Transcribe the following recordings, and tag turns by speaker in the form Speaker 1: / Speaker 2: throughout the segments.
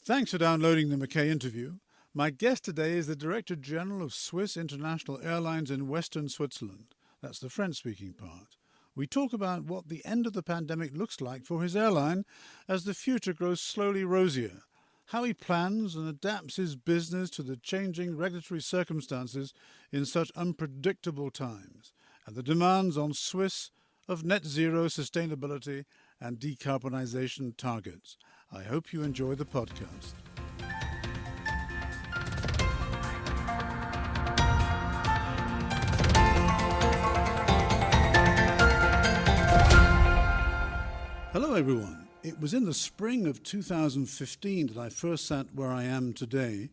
Speaker 1: Thanks for downloading the McKay interview. My guest today is the Director General of Swiss International Airlines in Western Switzerland. That's the French-speaking part. We talk about what the end of the pandemic looks like for his airline as the future grows slowly rosier, how he plans and adapts his business to the changing regulatory circumstances in such unpredictable times, and the demands on Swiss of net zero sustainability and decarbonisation targets. I hope you enjoy the podcast. Hello everyone. It was in the spring of 2015 that I first sat where I am today,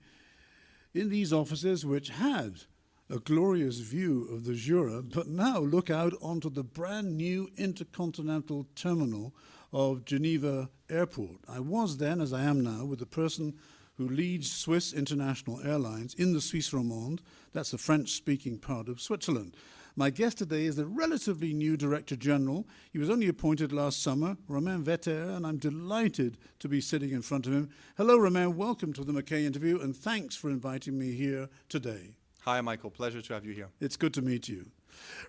Speaker 1: in these offices which had a glorious view of the Jura, but now look out onto the brand new intercontinental terminal of Geneva Airport. I was then, as I am now, with the person who leads Swiss International Airlines in the Suisse Romande. That's the French-speaking part of Switzerland. My guest today is the relatively new Director General. He was only appointed last summer, Romain, and I'm delighted to be sitting in front of him. Hello, Romain. Welcome to the McKay interview, and thanks for inviting me here today.
Speaker 2: Hi, Michael. Pleasure to have you here.
Speaker 1: It's good to meet you.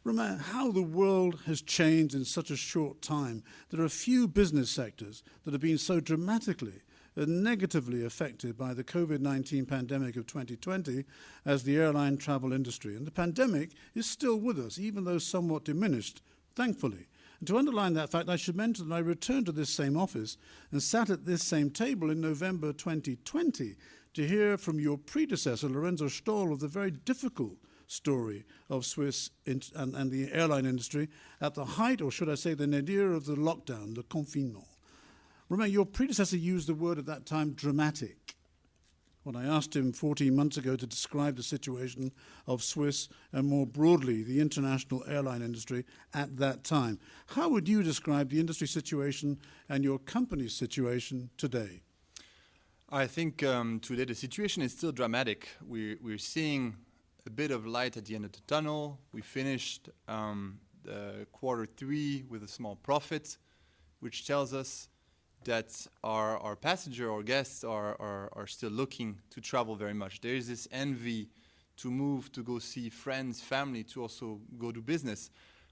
Speaker 1: Romain, how the world has changed in such a short time. There are few business sectors that have been so dramatically and negatively affected by the COVID-19 pandemic of 2020 as the airline travel industry. And the pandemic is still with us, even though somewhat diminished, thankfully. And to underline that fact, I should mention that I returned to this same office and sat at this same table in November 2020 to hear from your predecessor, Lorenzo Stoll, of the very difficult story of Swiss and the airline industry at the height, or should I say the nadir of the lockdown, the confinement. Romain, your predecessor used the word at that time, dramatic. When I asked him 14 months ago to describe the situation of Swiss and more broadly the international airline industry at that time, how would you describe the industry situation and your company's situation today?
Speaker 2: I think today the situation is still dramatic. We're seeing a bit of light at the end of the tunnel. We finished the Q3 with a small profit, which tells us that our passenger or guests are still looking to travel very much. There is this envy to move, to go see friends, family, to also go do business.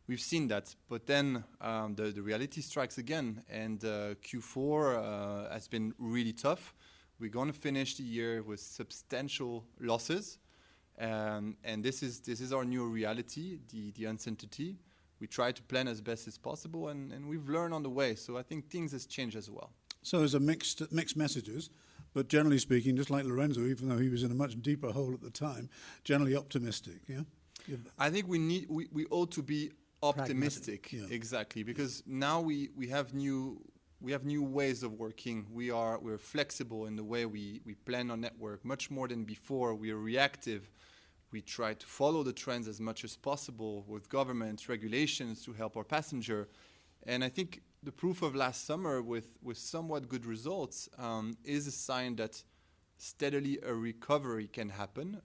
Speaker 2: We've seen that, but then the reality strikes again, and Q4 has been really tough. We're going to finish the year with substantial losses, and this is our new reality, the uncertainty. We try to plan as best as possible, and we've learned on the way. So I think things has changed as well.
Speaker 1: So there's a mixed messages, but generally speaking, just like Lorenzo, even though he was in a much deeper hole at the time, generally optimistic. Yeah.
Speaker 2: I think we ought to be optimistic.
Speaker 1: Yeah.
Speaker 2: Exactly, because now we have new ways of working. We're flexible in the way we plan our network much more than before. We are reactive. We try to follow the trends as much as possible with government regulations to help our passenger. And I think the proof of last summer with somewhat good results is a sign that steadily a recovery can happen.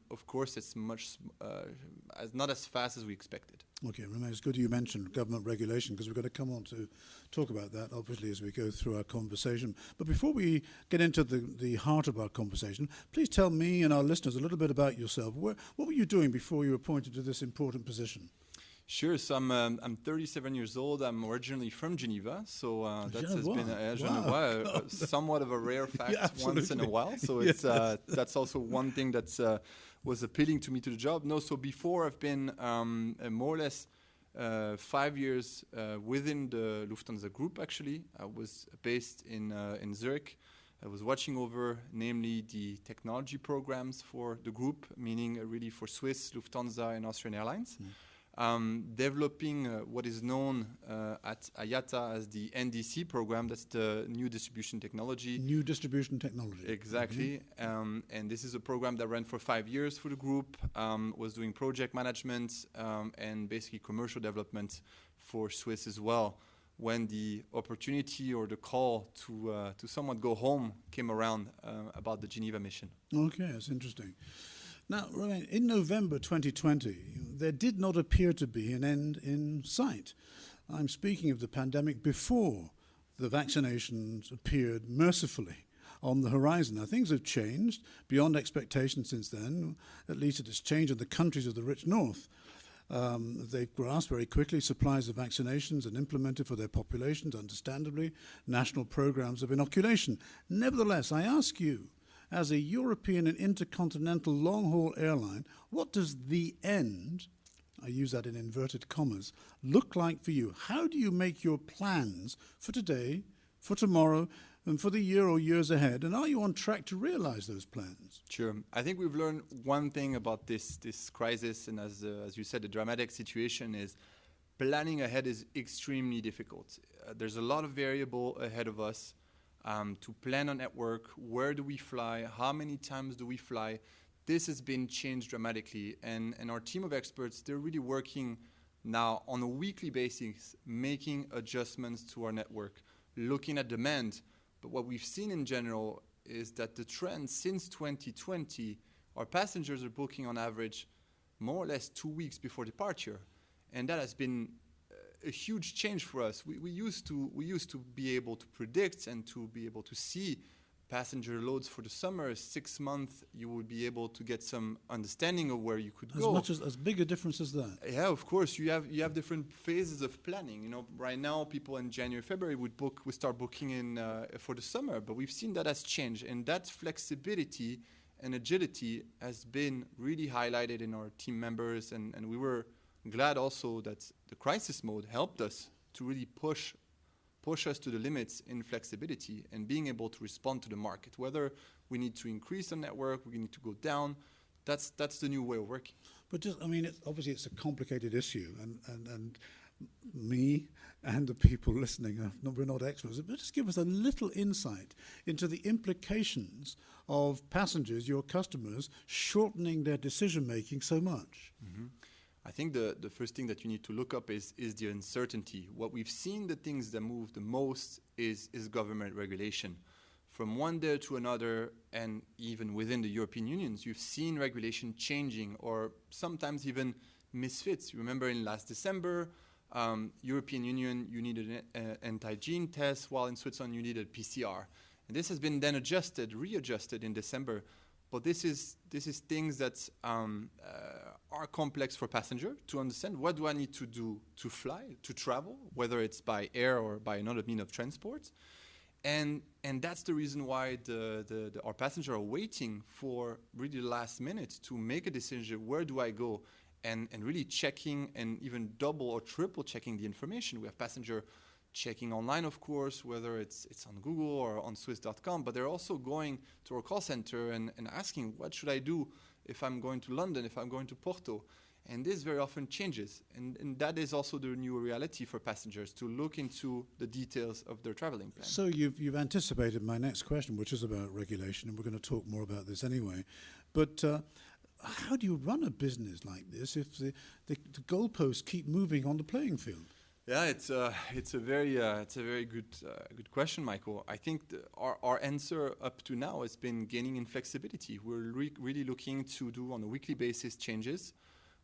Speaker 2: Of course, it's not as fast as we expected.
Speaker 1: Okay, Romain, it's good you mentioned government regulation because we're going to come on to talk about that, obviously, as we go through our conversation. But before we get into the heart of our conversation, please tell me and our listeners a little bit about yourself. What were you doing before you were appointed to this important position?
Speaker 2: Sure. So I'm 37 years old. I'm originally from Geneva, so that has been Geneva, somewhat of a rare fact once in a while. So it's that's also one thing that was appealing to me to the job. No, so before I've been more or less 5 years within the Lufthansa Group. Actually, I was based in Zurich. I was watching over, namely, the technology programs for the group, meaning really for Swiss, Lufthansa, and Austrian Airlines. Developing what is known at IATA as the NDC program. That's the New Distribution Technology.
Speaker 1: New Distribution Technology.
Speaker 2: Exactly. Mm-hmm. And this is a program that ran for 5 years for the group, was doing project management and basically commercial development for Swiss as well. When the opportunity or the call to somewhat go home came around about the Geneva mission.
Speaker 1: Okay, that's interesting. Now, Romain, in November 2020, there did not appear to be an end in sight. I'm speaking of the pandemic before the vaccinations appeared mercifully on the horizon. Now, things have changed beyond expectation since then. At least it has changed in the countries of the rich north. They've grasped very quickly supplies of vaccinations and implemented for their populations, understandably, national programs of inoculation. Nevertheless, I ask you, as a European and intercontinental long-haul airline, what does the end, I use that in inverted commas, look like for you? How do you make your plans for today, for tomorrow, and for the year or years ahead? And are you on track to realize those plans?
Speaker 2: Sure. I think we've learned one thing about this crisis, and as you said, the dramatic situation is planning ahead is extremely difficult. There's a lot of variable ahead of us to plan a network. Where do we fly? How many times do we fly? This has been changed dramatically, and our team of experts, they're really working now on a weekly basis, making adjustments to our network, looking at demand. But what we've seen in general is that the trend since 2020, our passengers are booking on average more or less 2 weeks before departure. And that has been a huge change for us. We used to be able to predict and to be able to see passenger loads for the summer. 6 months, you would be able to get some understanding of where you could go.
Speaker 1: As big a difference as that?
Speaker 2: Yeah, of course. You have different phases of planning. You know, right now, people in January, February would start booking in for the summer. But we've seen that has changed, and that flexibility and agility has been really highlighted in our team members. And we were glad also that the crisis mode helped us to really push us to the limits in flexibility and being able to respond to the market. Whether we need to increase the network, we need to go down, that's the new way of working.
Speaker 1: But just, I mean, obviously it's a complicated issue, and me and the people listening, we're not experts, but just give us a little insight into the implications of passengers, your customers, shortening their decision-making so much.
Speaker 2: Mm-hmm. I think the first thing that you need to look up is the uncertainty. What we've seen, the things that move the most is government regulation. From one day to another, and even within the European Union, you've seen regulation changing or sometimes even misfits. You remember in last December, European Union, you needed an antigen test, while in Switzerland you needed PCR. And this has been then readjusted in December. But this is things that are complex for passenger to understand. What do I need to do to fly, to travel, whether it's by air or by another means of transport? And that's the reason why our passengers are waiting for really the last minute to make a decision. Where do I go? And really checking and even double or triple checking the information. We have passenger checking online, of course, whether it's on Google or on Swiss.com, but they're also going to our call center and asking, what should I do if I'm going to London, if I'm going to Porto? And this very often changes. And that is also the new reality for passengers, to look into the details of their traveling plan.
Speaker 1: So you've anticipated my next question, which is about regulation, and we're going to talk more about this anyway. But how do you run a business like this if the goalposts keep moving on the playing field?
Speaker 2: Yeah, it's a very good question, Michael. I think our answer up to now has been gaining in flexibility. We're really looking to do on a weekly basis changes.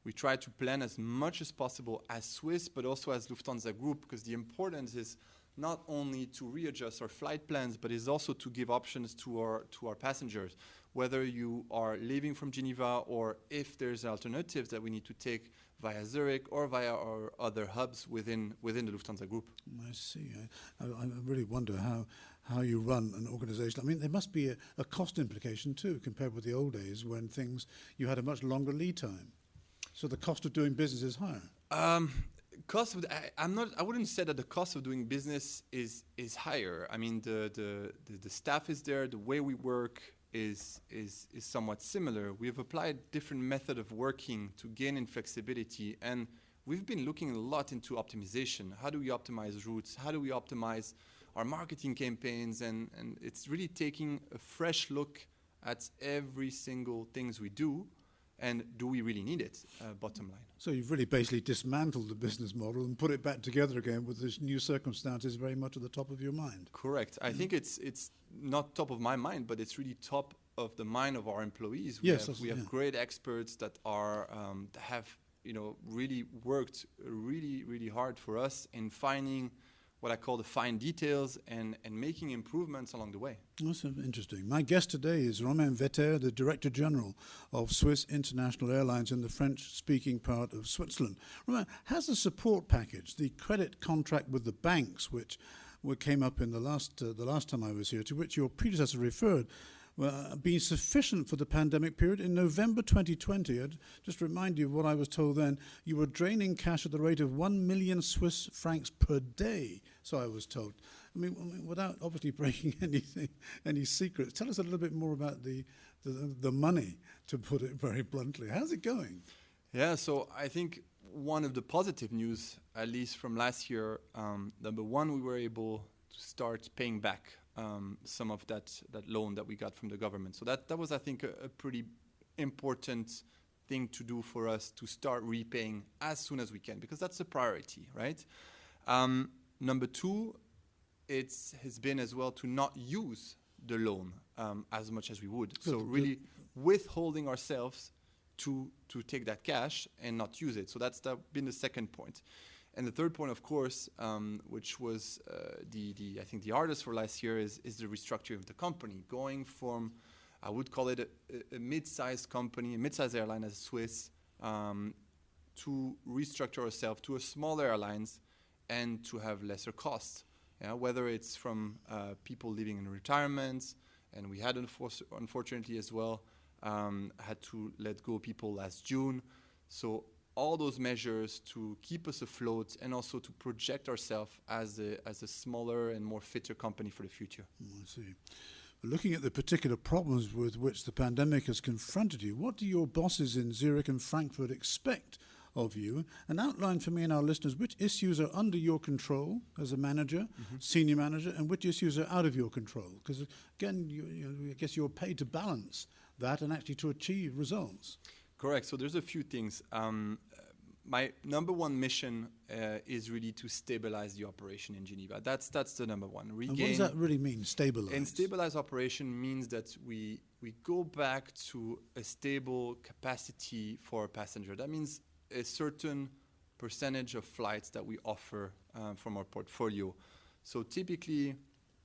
Speaker 2: We try to plan as much as possible as Swiss, but also as Lufthansa Group, because the importance is not only to readjust our flight plans, but is also to give options to our passengers. Whether you are leaving from Geneva or if there's alternatives that we need to take via Zurich or via our other hubs within the Lufthansa Group.
Speaker 1: I see. I really wonder how you run an organization. I mean, there must be a cost implication too, compared with the old days when you had a much longer lead time. So the cost of doing business is higher. I wouldn't say that the cost of doing business is higher. I mean, the staff is there, the way we work is somewhat similar. We have applied different method of working to gain in flexibility, and we've been looking a lot into optimization. How do we optimize routes? How do we optimize our marketing campaigns? And it's really taking a fresh look at every single things we do. And do we really need it, bottom line? So you've really basically dismantled the business model and put it back together again with this new circumstances very much at the top of your mind.
Speaker 2: Correct. I think it's not top of my mind, but it's really top of the mind of our employees. We have great experts that are have really worked really hard for us in finding what I call the fine details and making improvements along the way.
Speaker 1: That's interesting. My guest today is Romain, the Director General of Swiss International Airlines in the French-speaking part of Switzerland. Romain, has the support package, the credit contract with the banks, which came up in the last time I was here, to which your predecessor referred, been sufficient for the pandemic period? In November 2020, I'd just remind you of what I was told then, you were draining cash at the rate of 1 million Swiss francs per day, so I was told. I mean, without obviously breaking any secrets, tell us a little bit more about the money, to put it very bluntly. How's it going?
Speaker 2: Yeah, so I think one of the positive news, at least from last year, number one, we were able to start paying back some of that loan that we got from the government. So that was, I think, a pretty important thing to do for us, to start repaying as soon as we can, because that's a priority, right? Number two, it has been as well to not use the loan as much as we would. So really withholding ourselves to take that cash and not use it. So that's been the second point. And the third point, of course, which was I think the hardest for last year, is the restructuring of the company, going from, I would call it a mid-sized company, a mid-sized airline as Swiss, to restructure ourselves to a smaller airlines and to have lesser costs. Yeah, whether it's from people living in retirement, and we had unfortunately as well had to let go people last June. So all those measures to keep us afloat and also to project ourselves as a smaller and more fitter company for the future.
Speaker 1: I see. Looking at the particular problems with which the pandemic has confronted you, what do your bosses in Zurich and Frankfurt expect of you? And outline for me and our listeners which issues are under your control as a manager, senior manager, and which issues are out of your control. Because again, I guess you're paid to balance that and actually to achieve results.
Speaker 2: Correct. So there's a few things. My number one mission is really to stabilize the operation in Geneva. That's the number one.
Speaker 1: And what does that really mean, stabilize?
Speaker 2: And stabilize operation means that we go back to a stable capacity for a passenger. That means a certain percentage of flights that we offer from our portfolio. So typically,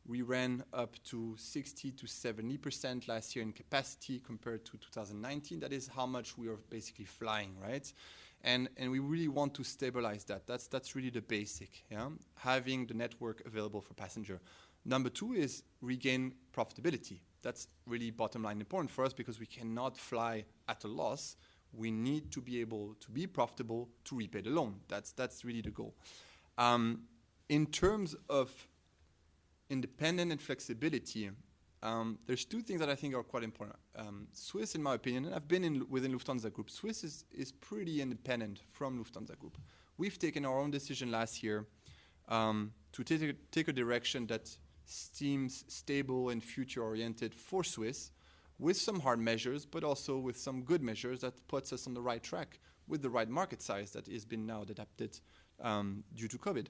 Speaker 2: we ran up to 60 to 70% last year in capacity compared to 2019. That is how much we are basically flying, right? And we really want to stabilize that. That's really the basic, yeah? Having the network available for passenger. Number two is regain profitability. That's really bottom line important for us because we cannot fly at a loss. We need to be able to be profitable to repay the loan. That's really the goal. In terms of independence and flexibility, there's two things that I think are quite important. Swiss, in my opinion, and I've been within Lufthansa Group, Swiss is pretty independent from Lufthansa Group. We've taken our own decision last year to take a direction that seems stable and future-oriented for Swiss, with some hard measures, but also with some good measures that puts us on the right track with the right market size that has been now adapted due to COVID.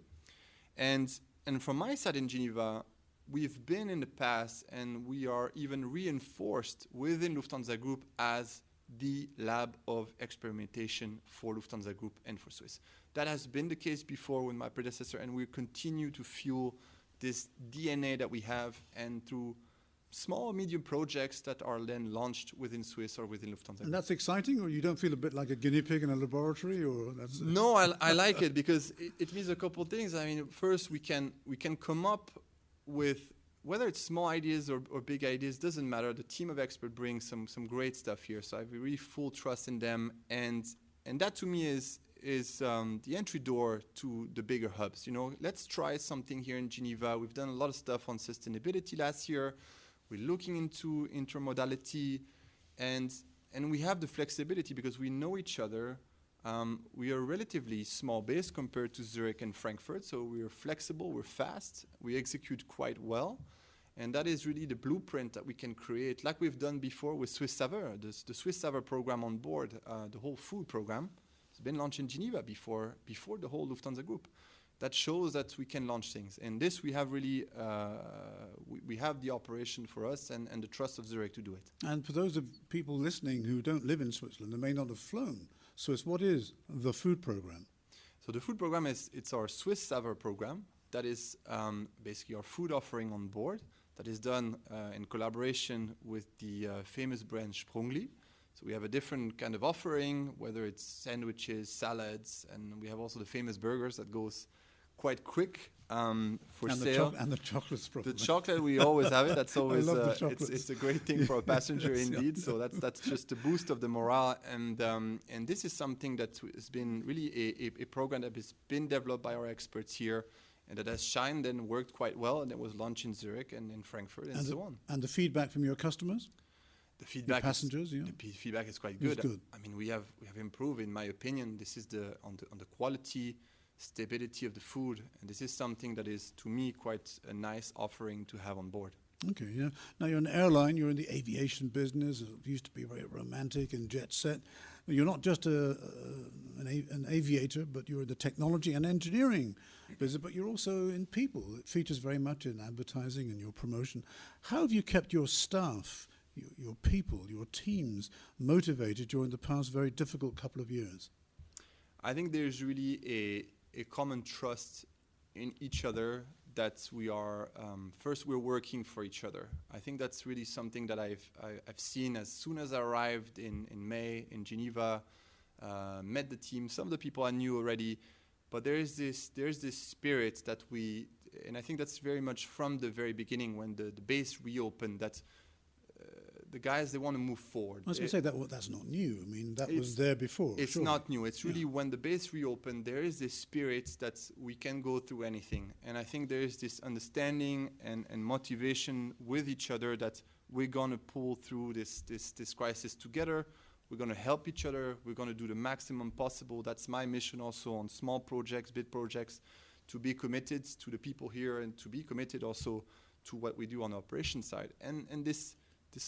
Speaker 2: And from my side in Geneva, we've been in the past and we are even reinforced within Lufthansa Group as the lab of experimentation for Lufthansa Group and for Swiss. That has been the case before with my predecessor, and we continue to fuel this DNA that we have, and through small, medium projects that are then launched within Swiss or within Lufthansa.
Speaker 1: And that's exciting, or you don't feel a bit like a guinea pig in a laboratory, or that's?
Speaker 2: No, I like it because it means a couple of things. I mean, first we can come up with, whether it's small ideas or big ideas, doesn't matter. The team of experts brings some great stuff here, so I have a really full trust in them, and that to me is the entry door to the bigger hubs. You know, let's try something here in Geneva. We've done a lot of stuff on sustainability last year. We're looking into intermodality, and we have the flexibility because we know each other. We are relatively small base compared to Zurich and Frankfurt, so we are flexible, we're fast, we execute quite well, and that is really the blueprint that we can create, like we've done before with Swiss Saveur. The Swiss Saveur program on board, the whole food program, has been launched in Geneva before the whole Lufthansa Group. That shows that we can launch things. And this we have really, we have the operation for us and the trust of Zurich to do it.
Speaker 1: And for those of people listening who don't live in Switzerland and may not have flown Swiss, what is the food program?
Speaker 2: So the food program it's our Swiss Saveur program. that is basically our food offering on board. That is done in collaboration with the famous brand Sprungli. So we have a different kind of offering, whether it's sandwiches, salads, and we have also the famous burgers that goes quite quick for
Speaker 1: and
Speaker 2: sale.
Speaker 1: And the chocolates, probably.
Speaker 2: The chocolate, we always have it. That's always
Speaker 1: I love the chocolates.
Speaker 2: it's a great thing for a passenger
Speaker 1: Yes,
Speaker 2: indeed.
Speaker 1: yeah.
Speaker 2: So that's just a boost of the morale, and this is something that has been really a program that has been developed by our experts here, and that has shined and worked quite well. And it was launched in Zurich and in Frankfurt and so on.
Speaker 1: And the feedback from your customers,
Speaker 2: the feedback,
Speaker 1: passengers,
Speaker 2: the feedback is quite good.
Speaker 1: It's good.
Speaker 2: I mean, we have improved, in my opinion. This is on the quality, stability of the food, and this is something that is, to me, quite a nice offering to have on board.
Speaker 1: Okay, yeah. Now you're an airline, you're in the aviation business. It used to be very romantic and jet set. You're not just an aviator, but you're in the technology and engineering business, but you're also in people. It features very much in advertising and your promotion. How have you kept your staff, your people, your teams motivated during the past very difficult couple of years?
Speaker 2: I think there's really a common trust in each other, that we are first we're working for each other. I think that's really something that I've seen as soon as I arrived in May in Geneva, met the team. Some of the people I knew already, but there's this spirit that and I think that's very much from the very beginning when the base reopened, that the guys, they want to move forward.
Speaker 1: I was going to say that's not new. I mean, that was there before.
Speaker 2: It's
Speaker 1: surely.
Speaker 2: not new. It's really when the base reopened, there is this spirit that we can go through anything. And I think there is this understanding and motivation with each other that we're going to pull through this crisis together. We're going to help each other. We're going to do the maximum possible. That's my mission also on small projects, big projects, to be committed to the people here and to be committed also to what we do on the operation side. And this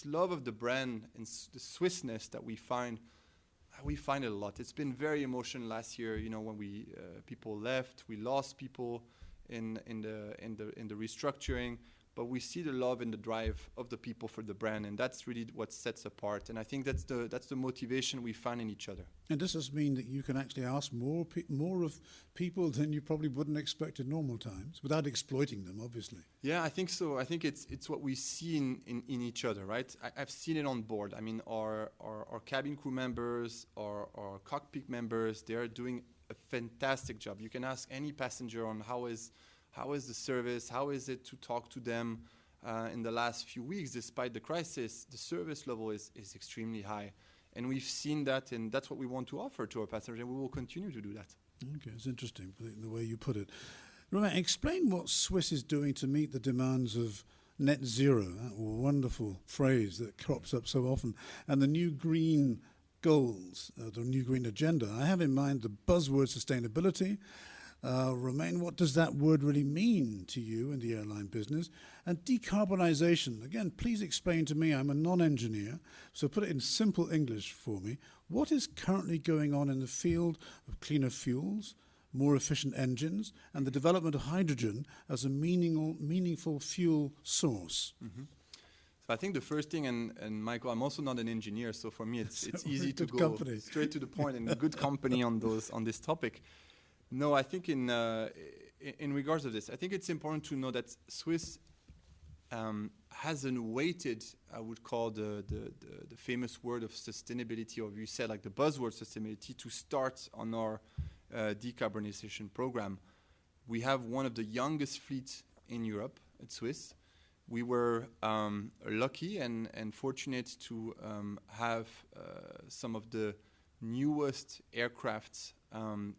Speaker 2: love of the brand and the Swissness that we find it a lot. It's been very emotional last year. You know, when people left, we lost people in the restructuring. But we see the love and the drive of the people for the brand, and that's really what sets apart. And I think that's the motivation we find in each other.
Speaker 1: And does this mean that you can actually ask more of people than you probably wouldn't expect in normal times, without exploiting them, obviously?
Speaker 2: Yeah, I think so. I think it's what we see in each other, right? I've seen it on board. I mean, our cabin crew members, our cockpit members, they are doing a fantastic job. You can ask any passenger on how is the service, how is it to talk to them in the last few weeks. Despite the crisis, the service level is extremely high. And we've seen that, and that's what we want to offer to our passengers, and we will continue to do that.
Speaker 1: Okay, it's interesting the way you put it. Romain, explain what Swiss is doing to meet the demands of net zero, that wonderful phrase that crops up so often, and the new green goals, the new green agenda. I have in mind the buzzword sustainability. Romain, what does that word really mean to you in the airline business? And decarbonisation, again, please explain to me. I'm a non-engineer, so put it in simple English for me. What is currently going on in the field of cleaner fuels, more efficient engines, and the development of hydrogen as a meaningful fuel source?
Speaker 2: Mm-hmm. So I think the first thing, and Michael, I'm also not an engineer, so for me it's easy to go
Speaker 1: company.
Speaker 2: Straight to the point, and good company on this topic. No, I think in regards to this, I think it's important to know that Swiss hasn't waited, I would call the famous word of sustainability, or you said like the buzzword sustainability, to start on our decarbonization program. We have one of the youngest fleets in Europe at Swiss. We were lucky and fortunate to have some of the newest aircrafts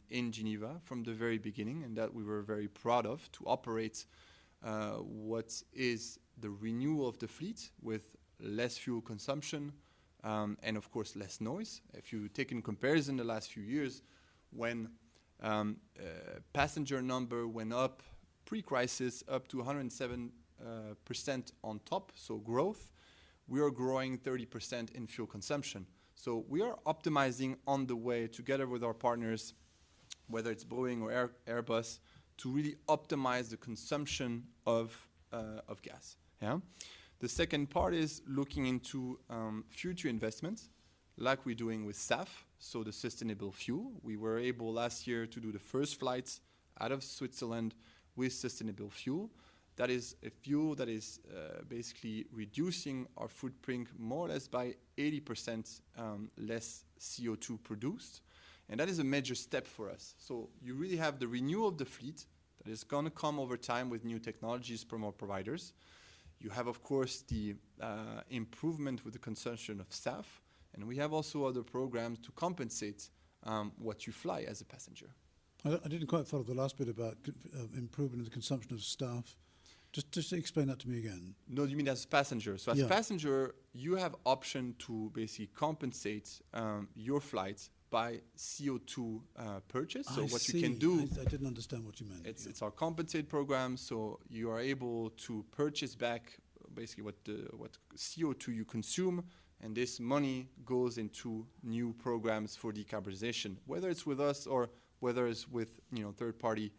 Speaker 2: in Geneva from the very beginning, and that we were very proud of, to operate what is the renewal of the fleet with less fuel consumption and of course less noise. If you take in comparison the last few years, when passenger number went up pre-crisis up to 107% on top, so growth, we are growing 30% in fuel consumption. So we are optimizing on the way together with our partners, whether it's Boeing or Airbus, to really optimize the consumption of gas. Yeah. The second part is looking into future investments, like we're doing with SAF, so the sustainable fuel. We were able last year to do the first flights out of Switzerland with sustainable fuel. That is a fuel that is basically reducing our footprint more or less by 80% less CO2 produced. And that is a major step for us. So you really have the renewal of the fleet that is going to come over time with new technologies from our providers. You have, of course, the improvement with the consumption of SAF. And we have also other programs to compensate what you fly as a passenger.
Speaker 1: I didn't quite follow the last bit about improvement in the consumption of staff. Just explain that to me again.
Speaker 2: No, you mean as a passenger. So as a passenger, you have option to basically compensate your flight by CO2 purchase. So what you can do...
Speaker 1: I didn't understand what you meant.
Speaker 2: It's our compensate program. So you are able to purchase back basically what CO2 you consume. And this money goes into new programs for decarbonization, whether it's with us or whether it's with third-party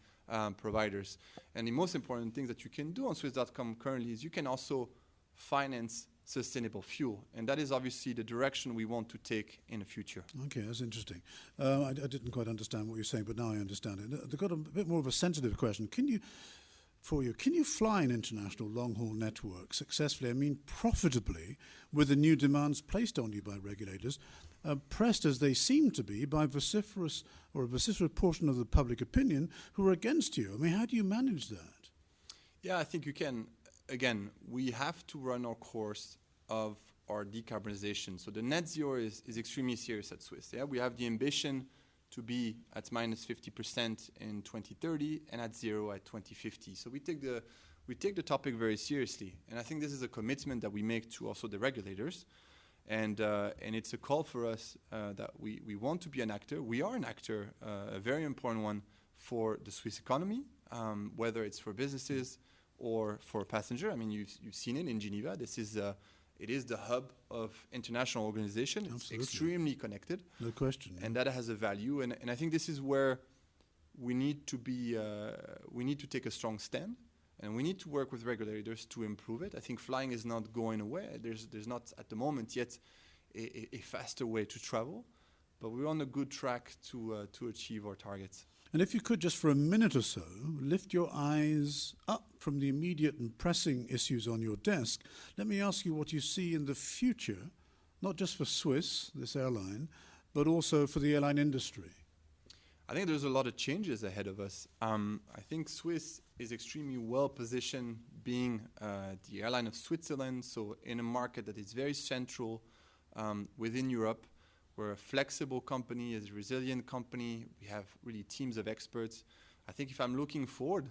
Speaker 2: providers. And the most important thing that you can do on Swiss.com currently is you can also finance sustainable fuel. And that is obviously the direction we want to take in the future.
Speaker 1: Okay, that's interesting. I didn't quite understand what you're saying, but now I understand it. I've got a bit more of a sensitive question. Can you fly an international long-haul network successfully, I mean profitably, with the new demands placed on you by regulators, pressed as they seem to be by a vociferous portion of the public opinion who are against you? I mean, how do you manage that?
Speaker 2: Yeah, I think you can. Again, we have to run our course of our decarbonization. So the net zero is extremely serious at Swiss. Yeah, we have the ambition to be at minus 50% in 2030 and at zero at 2050. So we take the topic very seriously. And I think this is a commitment that we make to also the regulators. And it's a call for us that we want to be an actor. We are an actor, a very important one for the Swiss economy, whether it's for businesses or for a passenger. I mean, you've seen it in Geneva. It is the hub of international organization.
Speaker 1: Absolutely.
Speaker 2: It's extremely connected.
Speaker 1: No question.
Speaker 2: And that has a value. And I think this is where we need to be. We need to take a strong stand, and we need to work with regulators to improve it. I think flying is not going away. There's not at the moment yet a faster way to travel, but we're on a good track to achieve our targets.
Speaker 1: And if you could just for a minute or so lift your eyes up from the immediate and pressing issues on your desk, let me ask you what you see in the future, not just for Swiss, this airline, but also for the airline industry.
Speaker 2: I think there's a lot of changes ahead of us. I think Swiss is extremely well positioned being the airline of Switzerland, so in a market that is very central within Europe. We're a flexible company, a resilient company. We have really teams of experts. I think if I'm looking forward,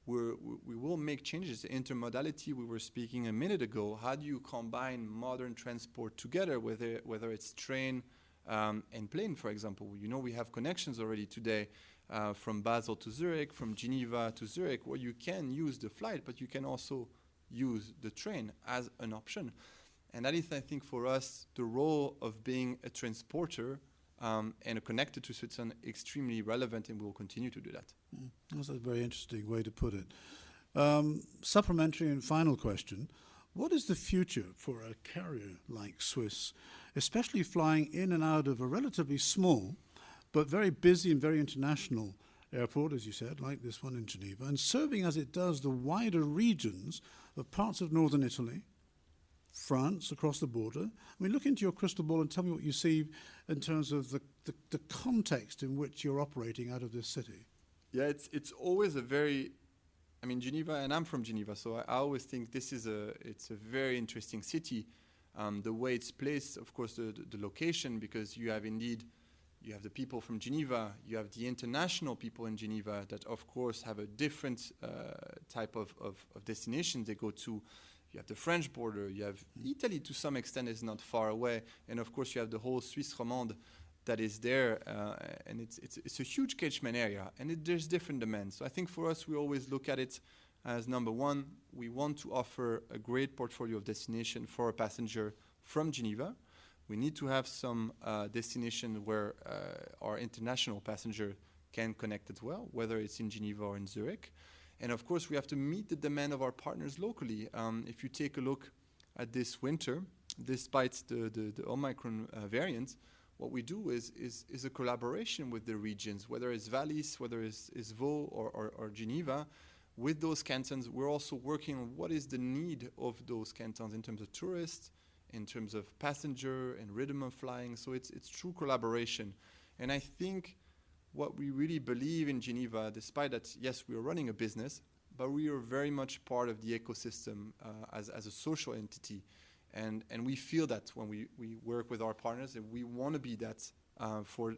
Speaker 2: we will make changes. Intermodality, we were speaking a minute ago. How do you combine modern transport together, whether it's train and plane, for example? We have connections already today from Basel to Zurich, from Geneva to Zurich, where you can use the flight, but you can also use the train as an option. And that is, I think, for us, the role of being a transporter and a connector to Switzerland extremely relevant, and we will continue to do that.
Speaker 1: That's a very interesting way to put it. Supplementary and final question. What is the future for a carrier like Swiss, especially flying in and out of a relatively small but very busy and very international airport, as you said, like this one in Geneva, and serving as it does the wider regions of parts of northern Italy, France, across the border? I mean, look into your crystal ball and tell me what you see in terms of the context in which you're operating out of this city.
Speaker 2: Yeah, it's always a very, I mean, Geneva, and I'm from Geneva, so I always think it's a very interesting city. The way it's placed, of course, the location, because you have the people from Geneva, you have the international people in Geneva that, of course, have a different type of destination they go to. You have the French border, you have Italy to some extent is not far away, and of course you have the whole Suisse romande that is there, and it's a huge catchment area, and there's different demands. So I think for us we always look at it as number one, we want to offer a great portfolio of destination for a passenger from Geneva. We need to have some destination where our international passenger can connect as well, whether it's in Geneva or in Zurich. And of course, we have to meet the demand of our partners locally. If you take a look at this winter, despite the Omicron variant, what we do is a collaboration with the regions, whether it's Valais, whether it's Vaud or Geneva. with those cantons, we're also working on what is the need of those cantons in terms of tourists, in terms of passenger and rhythm of flying. So it's true collaboration. And I think what we really believe in Geneva, despite that, yes, we are running a business, but we are very much part of the ecosystem as a social entity. And we feel that when we work with our partners, and we want to be that for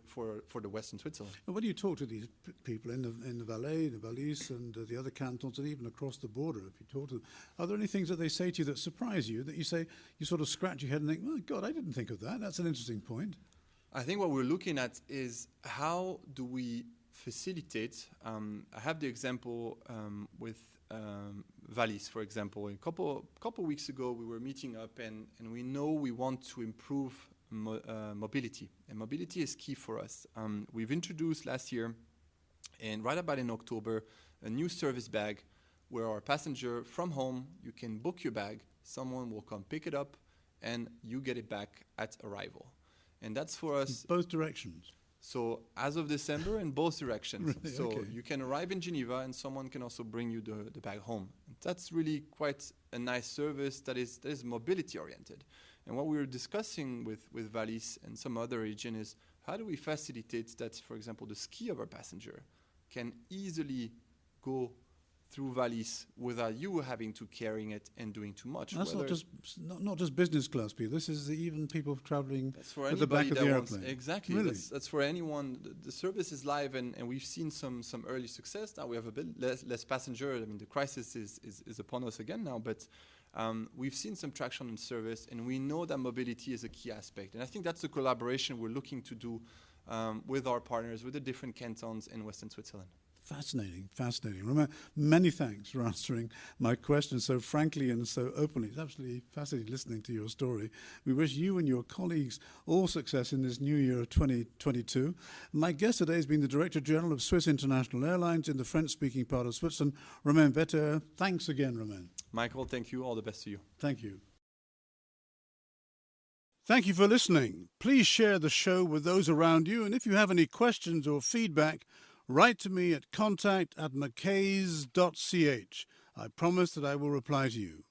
Speaker 2: the Western Switzerland.
Speaker 1: And when you talk to these people in the Valais, the Valais, and the other cantons, and even across the border, if you talk to them, are there any things that they say to you that surprise you, that you say, you sort of scratch your head and think, oh, God, I didn't think of that. That's an interesting point.
Speaker 2: I think what we're looking at is how do we facilitate. I have the example with Valais, for example. A couple weeks ago, we were meeting up, and we know we want to improve mobility. And mobility is key for us. We've introduced last year, and right about in October, a new service bag where our passenger from home, you can book your bag, someone will come pick it up, and you get it back at arrival. And that's for us.
Speaker 1: Both directions.
Speaker 2: So as of December, in both directions.
Speaker 1: Really?
Speaker 2: So
Speaker 1: Okay.
Speaker 2: you can arrive in Geneva and someone can also bring you the bag home. And that's really quite a nice service that is mobility oriented. And what we were discussing with Valais and some other region is how do we facilitate that, for example, the ski of our passenger can easily go through Valais without you having to carrying it and doing too much.
Speaker 1: That's not just business class people. This is even people traveling at the back of the airplane.
Speaker 2: Exactly.
Speaker 1: Really?
Speaker 2: That's for anyone. The service is live, and we've seen some early success. Now we have a bit less passenger. I mean, the crisis is upon us again now, but we've seen some traction in service, and we know that mobility is a key aspect. And I think that's the collaboration we're looking to do with our partners, with the different cantons in Western Switzerland.
Speaker 1: Fascinating, fascinating. Romain, many thanks for answering my questions so frankly and so openly. It's absolutely fascinating listening to your story. We wish you and your colleagues all success in this new year of 2022. My guest today has been the Director General of Swiss International Airlines in the French-speaking part of Switzerland, Romain Vetter. Thanks again, Romain.
Speaker 2: Michael, thank you. All the best to you.
Speaker 1: Thank you. Thank you for listening. Please share the show with those around you, and if you have any questions or feedback, write to me at contact@mackays.ch. I promise that I will reply to you.